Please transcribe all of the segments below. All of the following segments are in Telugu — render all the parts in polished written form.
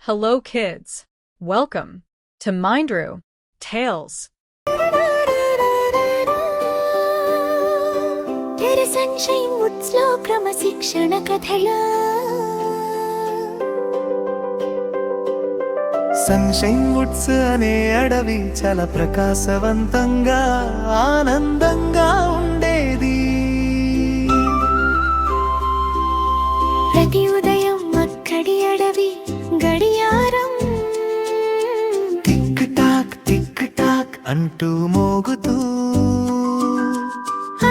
Hello, kids. Welcome to Mindru Tales. Sunshine Woods లో క్రమశిక్షణ కథలు. సన్షైన్ వుడ్స్ అనే అడవి చాలా ప్రకాశవంతంగా ఆనందంగా ఉండేది. ప్రతి ఉదయం అక్కడి అడవి గడియారం టిక్ టాక్ అంటూ మోగుతూ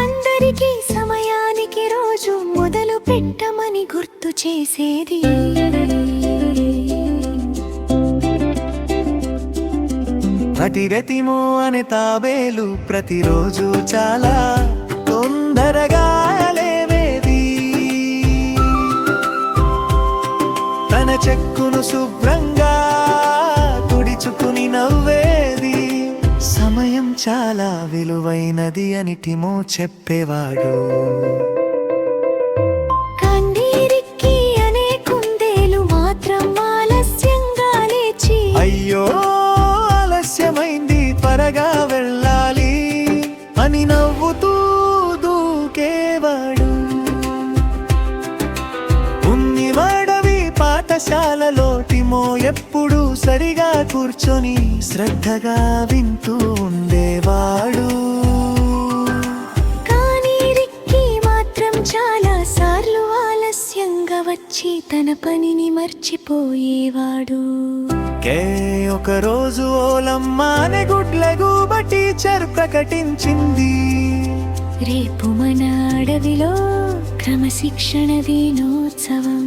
అందరికీ సమయానికి రోజు మొదలు పెట్టమని గుర్తు చేసేది. అటిరతిమో అనే తాబేలు ప్రతిరోజు చాలా తొందరగా లేవేది. తన చెక్కును శుభ్రంగా తుడుచుకుని నవ్వేది. సమయం చాలా విలువైనది అని టిమో చెప్పేవాడు. కానీ రిక్కీ అనే కుందేలు మాత్రం ఆలస్యంగా లేచి, అయ్యో ఆలస్యమైంది, త్వరగా వెళ్ళాలి అని నవ్వుతూ దూకేవాడు. ఉన్నివాడవి పాఠశాలలో టిమో ఎప్పుడూ సరిగా కూర్చొని శ్రద్ధగా వింటూ ఉండేవాడు. కానీ రిక్కీ మాత్రం చాలా సార్లు ఆలస్యంగా వచ్చి తన పనిని మర్చిపోయేవాడు. ఒక రోజు ఓలమ్మ అనే గుడ్లగూబ టీచర్ ప్రకటించింది, రేపు మన అడవిలో క్రమశిక్షణ దినోత్సవం.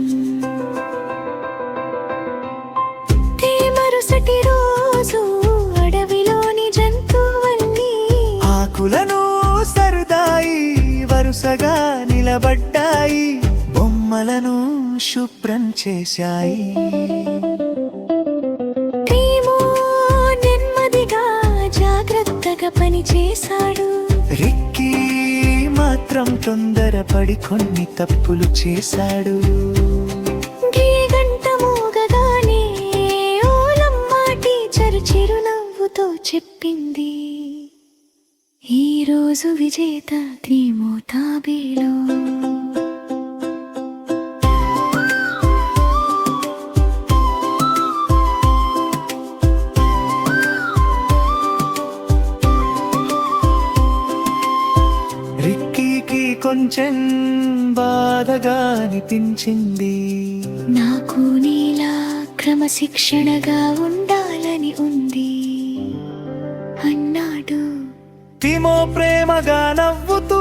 మరుసటి రోజు అడవిలోని జంతువులన్నీ ఆకులను సరుదాయి, వరుసగా నిలబడ్డాయి, బొమ్మలను శుభ్రం చేశాయి. టీమో నెమ్మదిగా జాగ్రత్తగా పని చేశాడు. రిక్కీ మాత్రం తొందరపడి కొన్ని తప్పులు చేశాడు. గంట మోగగానే ఓలమ్మ టీచర్ చిరునవ్వుతో చెప్పింది, ఈ రోజు విజేత టీమో తాబేలు. రిక్కీకి కొంచెం బాధగా అనిపించింది. నాకు నీలా క్రమశిక్షణగా ఉండాలని ఉంది అన్నాడు. టిమో ప్రేమగా నవ్వుతూ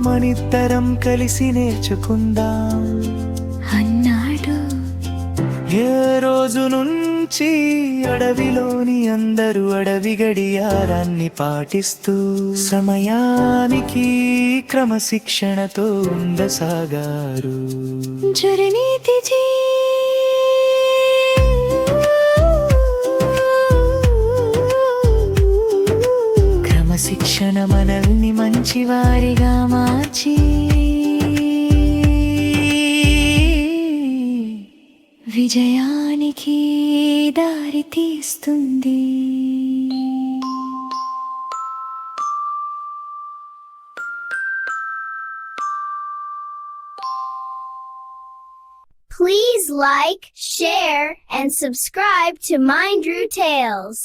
మనిద్దరం కలిసి నేర్చుకుందాం అన్నాడు. ఏ రోజు నుంచి అడవిలోని అందరూ అడవి గడియారాన్ని పాటిస్తూ సమయానికి క్రమశిక్షణతో ఉండసాగారు. జరనీతి క్రమశిక్షణ మనల్ని మంచివారిగా మార్చి విజయానికి దారి తీస్తుంది. Please like, share, and subscribe to Mindru Tales.